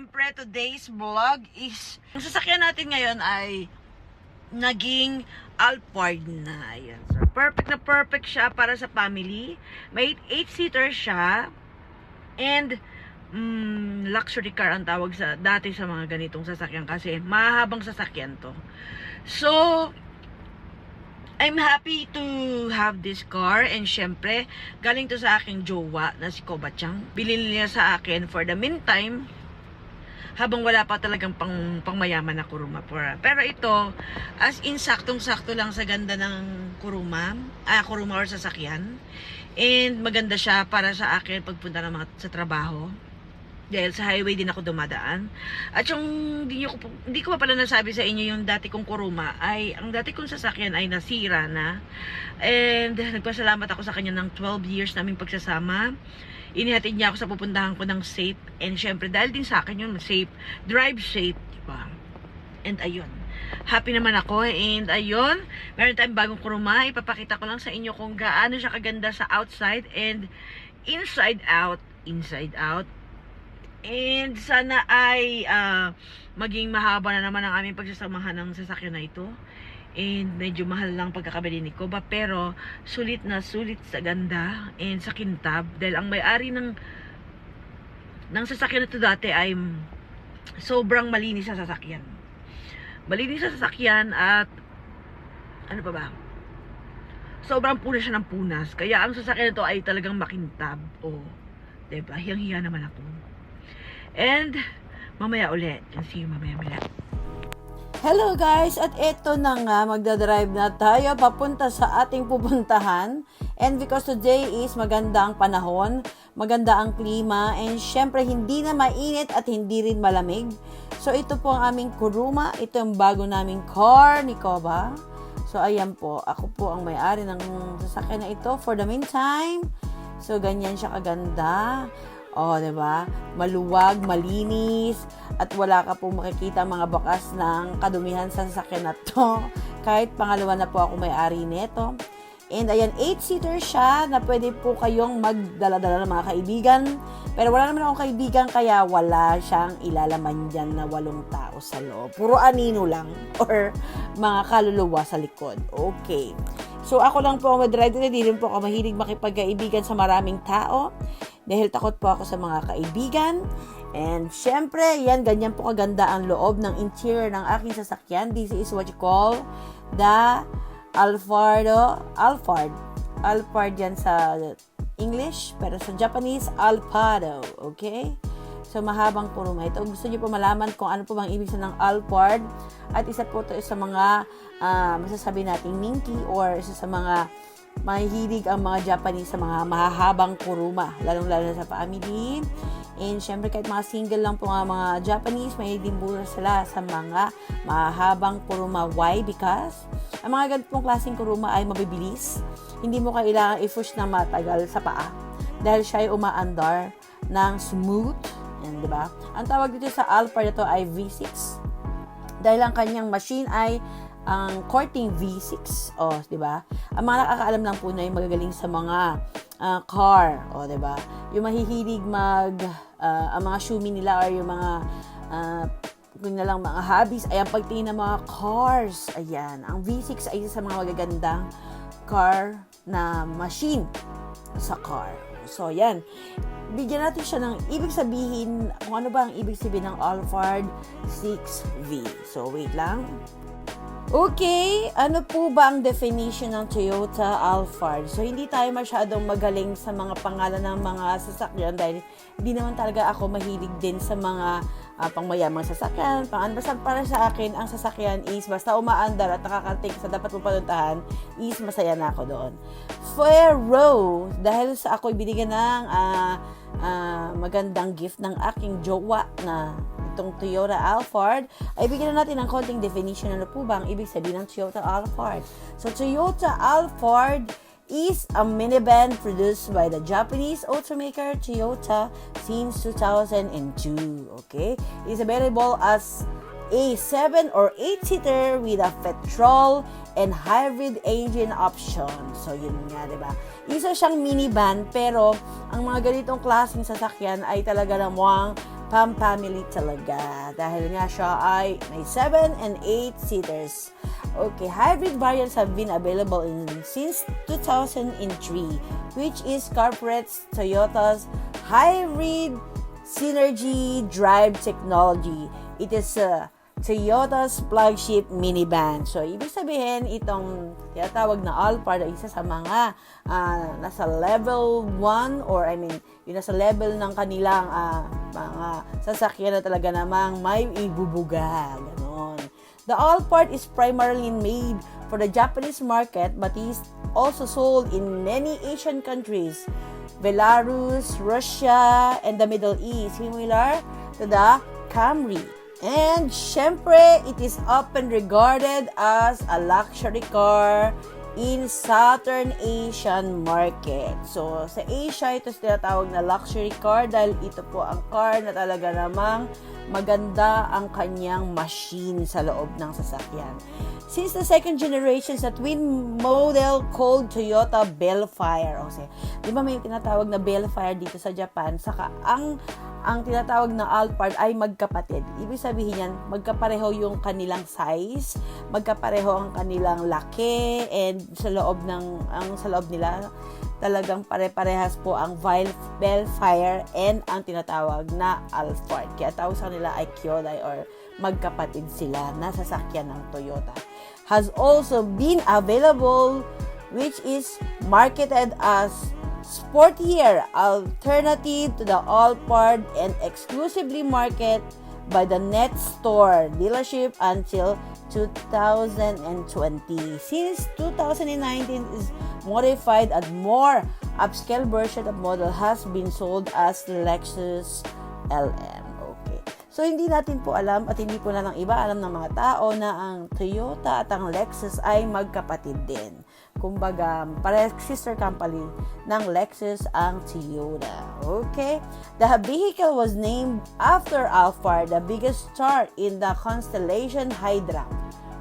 syempre today's vlog is ang sasakyan natin ngayon ay naging Alphard na. Ayan. So, perfect siya para sa family. May 8-seater siya. And luxury car ang tawag sa dati sa mga ganitong sasakyan kasi mahabang sasakyan to. So, I'm happy to have this car, and syempre, galing to sa aking jowa na si Kobachang. Bilhin niya sa akin for the meantime, habang wala pa talagang pangmayaman na kuruma. Pero ito, as in saktong-sakto lang sa ganda ng kuruma or sasakyan. And maganda siya para sa akin pagpunta ng sa trabaho. Dahil sa highway din ako dumadaan. At yung hindi ko pa pala nasabi sa inyo yung dati kong kuruma ay, ang dati kong sasakyan ay nasira na. And nagpasalamat ako sa kanya ng 12 years naming pagsasama. Inihatid niya ako sa pupuntahan ko ng safe. And syempre dahil din sa akin yun, safe, drive safe, diba? And ayun, happy naman ako. And ayun, meron tayong bagong kuruma. Ipapakita ko lang sa inyo kung gaano siya kaganda sa outside and inside out. And sana ay maging mahaba na naman ang aming pagsasamahan ng sasakyan na ito. And medyo mahal lang pagkakabili ni Koba, pero sulit na sulit sa ganda and sa kintab. Dahil ang may-ari ng sasakyan na ito dati ay sobrang malinis sa sasakyan. Malinis sa sasakyan at ano pa ba? Sobrang punas siya ng punas. Kaya ang sasakyan na ito ay talagang makintab. Diba? Hiyang-hiya naman ako. And mamaya ulit. See you mamaya. Hello guys! At eto na nga, magdadrive na tayo papunta sa ating pupuntahan. And because today is maganda ang panahon, maganda ang klima, and syempre hindi na mainit at hindi rin malamig. So ito po ang aming kuruma. Ito ang bago naming car ni Koba. So ayan po, ako po ang may-ari ng sasakyan na ito for the meantime. So ganyan siya kaganda. Diba? Maluwag, malinis, at wala ka pong makikita mga bakas ng kadumihan sa sasakyan na to. Kahit pangalawa na po ako may-ari nito. And ayan, 8-seater siya na pwede po kayong magdala-dala ng mga kaibigan. Pero wala naman akong kaibigan, kaya wala siyang ilalaman dyan na 8 tao sa loob. Puro anino lang or mga kaluluwa sa likod. Okay. So ako lang po ang mag-drive dito. Hindi rin po ako mahilig makipagkaibigan sa maraming tao. Dahil takot po ako sa mga kaibigan. And syempre, yan, ganyan po kaganda ang loob ng interior ng aking sasakyan. This is what you call the Alphard yan sa English, pero sa Japanese, Alphado. Okay? So, mahabang kuruma ito. Gusto niyo po malaman kung ano po bang ibig sabihin ng Alphard. At isa po ito sa mga masasabi nating minky or isa sa mga mahihilig ang mga Japanese sa mga mahahabang kuruma, lalong-lalo sa family. And syempre kahit mga single lang po mga Japanese, mahihilig din po sila sa mga mahahabang kuruma. Why? Because ang mga ganitong klaseng kuruma ay mabibilis. Hindi mo kailangan i-push na matagal sa paa dahil siya ay umaandar ng smooth. Yan, diba? Ang tawag dito sa Alphard ito ay V6 dahil ang kanyang machine ay ang Corting V6. Diba? Ang mga nakakaalam lang po na yung magagaling sa mga car. Diba? Yung mahihilig ang mga shumi nila or yung mga kung na lang mga hobbies ay ang pagtingin ng mga cars. Ayan. Ang V6 ay isa sa mga magagandang car na machine sa car. So, yan. Bigyan natin siya ng ibig sabihin, kung ano ba ang ibig sabihin ng Alphard 6V. So, wait lang. Okay, ano po ba ang definition ng Toyota Alphard? So, hindi tayo masyadong magaling sa mga pangalan ng mga sasakyan dahil hindi naman talaga ako mahilig din sa mga pangmayamang sasakyan. Basta para sa akin, ang sasakyan is basta umaandar at nakakarating sa dapat mong panuntahan, is masaya na ako doon. Pero, dahil sa ako ibinigyan ng magandang gift ng aking jowa na itong Toyota Alphard, ay bigyan natin ng konting definition ano po ba ang ibig sabihin ng Toyota Alphard. So, Toyota Alphard is a minivan produced by the Japanese automaker Toyota since 2002. Okay? It is available as a 7 or 8-seater with a petrol and hybrid engine option. So, yun nga, diba? Isa siyang minivan, pero ang mga ganitong klaseng sasakyan ay talaga namang pam-family talaga. Dahil nga siya ay may 7 and 8 seaters. Okay, hybrid variants have been available since 2003, which is corporate Toyota's hybrid Synergy Drive technology. It is Toyota's flagship minivan. So, ibig sabihin, itong tinatawag na Alphard ay isa sa mga nasa level 1 or yung nasa level ng kanilang mga sasakyan na talaga namang may ibubuga. Ganon. The Alphard is primarily made for the Japanese market but is also sold in many Asian countries, Belarus, Russia, and the Middle East, similar to the Camry. And syempre, it is often regarded as a luxury car in Southern Asian market. So, sa Asia, ito tinatawag na luxury car dahil ito po ang car na talaga namang maganda ang kanyang machine sa loob ng sasakyan. Since the second generation sa twin model called Toyota Bellfire. O, di ba may tinatawag na Bellfire dito sa Japan? Saka ang tinatawag na Alphard ay magkapatid. Ibig sabihin yan, magkapareho yung kanilang size, magkapareho ang kanilang laki, and sa loob nila talagang pare-parehas po ang Bellfire and ang tinatawag na Alphard. Kaya tawag sa kanila ay Kyodai or magkapatid sila na sasakyan ng Toyota. Has also been available, which is marketed as sportier alternative to the Alphard and exclusively marketed by the Net Store dealership until 2020. Since 2019 is modified and more upscale version of model has been sold as Lexus LM. Okay. So, hindi natin po alam at hindi po na ng iba alam ng mga tao na ang Toyota at ang Lexus ay magkapatid din. Kumbaga, parehas sister company ng Lexus ang Toyota. Okay? The vehicle was named after Alphard, the biggest star in the constellation Hydra.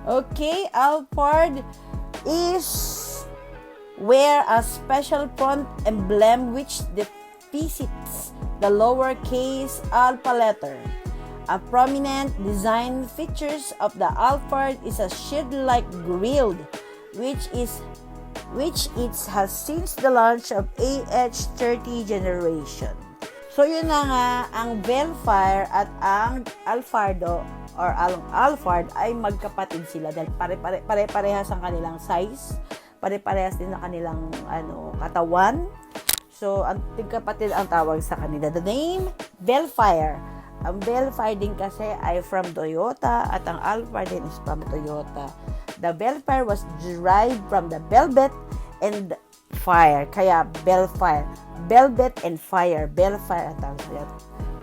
Okay? Alphard is wear a special front emblem which depicts the lowercase alpha letter. A prominent design features of the Alphard is a shield-like grille, which it has since the launch of AH30 generation. So yun na nga, ang Bellfire at ang Alphard ay magkapatid sila dahil pare-parehas ang kanilang size, pare-parehas din ang kanilang katawan. So ang tigkapatid ang tawag sa kanila. The name Bellfire. Ang Bellfire din kasi ay from Toyota at ang Alphard din is from Toyota. The Bellfire was derived from the velvet and fire. Kaya Bellfire. Velvet and fire. Bellfire ang tawag sa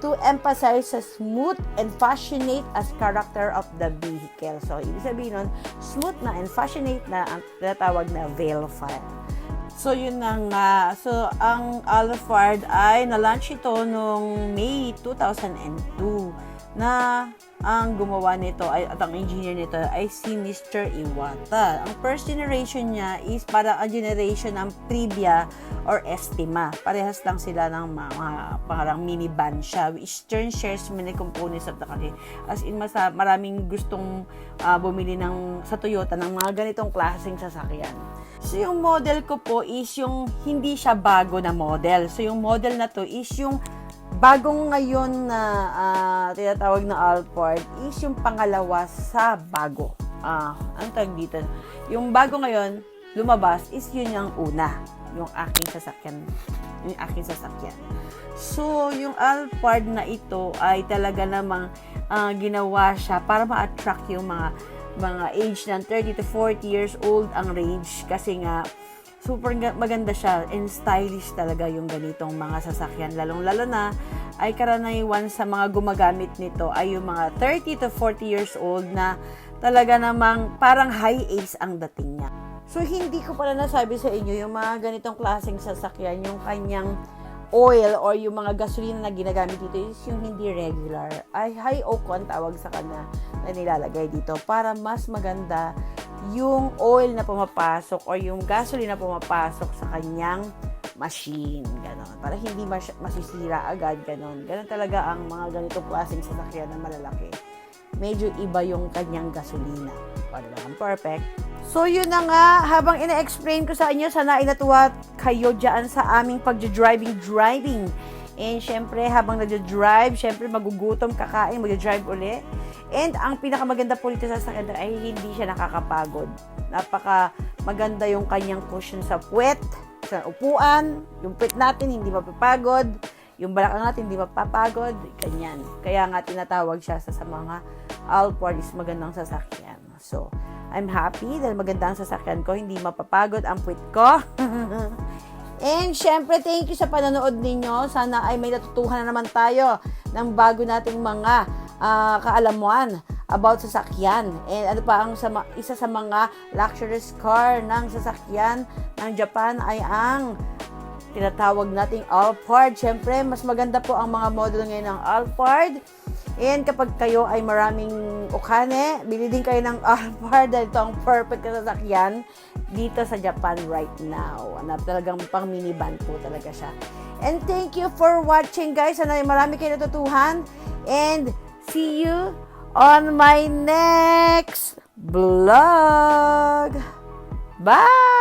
to emphasize sa smooth and fashionate as character of the vehicle. So, ibig sabihin nun, smooth na and fashionate na ang tinatawag na Bellfire. So, yun na nga. So, ang Alphard ay na-launch ito noong May 2002 na ang gumawa nito at ang engineer nito ay si Mr. Iwata. Ang first generation niya is para ang generation ng Previa or Estima. Parehas lang sila ng mga parang minivan siya. Eastern shares many components of the country. As in, maraming gustong bumili sa Toyota ng mga ganitong klaseng sasakyan. So, yung model ko po is yung hindi siya bago na model. So, yung model na to is yung bagong ngayon na tinatawag na Alphard is yung pangalawa sa bago. Ang tawag dito. Yung bago ngayon, lumabas is yun yung una. Yung aking sasakyan. So, yung Alphard na ito ay talaga namang ginawa siya para ma-attract yung mga age ng 30 to 40 years old ang range kasi nga super maganda siya and stylish talaga yung ganitong mga sasakyan. Lalong-lalo na ay karaniwan sa mga gumagamit nito ay yung mga 30 to 40 years old na talaga namang parang high ace ang dating niya. So, hindi ko pala nasabi sa inyo yung mga ganitong klaseng sasakyan, yung kanyang oil or yung mga gasolina na ginagamit dito is yung hindi regular. Ay high oak ang tawag sa kanya na nilalagay dito para mas maganda yung oil na pumapasok or yung gasolina na pumapasok sa kanyang machine, ganon. Para hindi masisira agad, ganon. Ganon talaga ang mga ganitong klaseng sasakyan na malalaki. Medyo iba yung kanyang gasolina. O, diba? Ang perfect. So, yun na nga. Habang ina-explain ko sa inyo, sana ay natuwa kayo dyan sa aming driving. And, syempre, habang nag-drive, syempre, magugutom, kakain, mag-drive uli. And, ang pinakamaganda po dito sa sasakyan ay hindi siya nakakapagod. Napaka maganda yung kanyang cushion sa puwet, sa upuan. Yung puwet natin, hindi mapapagod. Yung balakang natin, hindi mapapagod. Ganyan. Kaya nga, tinatawag siya sa mga Alphard is magandang sasakyan. So, I'm happy dahil maganda ang sasakyan ko. Hindi mapapagod ang puwet ko. And, syempre, thank you sa panonood ninyo. Sana ay may natutuhan na naman tayo ng bago nating mga kaalaman about sasakyan. And ano pa ang isa sa mga luxurious car ng sasakyan ng Japan ay ang tinatawag nating Alphard. Syempre, mas maganda po ang mga model ngayon ng Alphard. And kapag kayo ay maraming okane, bili din kayo ng Alphard dahil ito ang perfect na sasakyan dito sa Japan right now. Na talagang pang minivan po talaga siya. And thank you for watching, guys. Sana marami kayo natutuhan. And see you on my next vlog. Bye!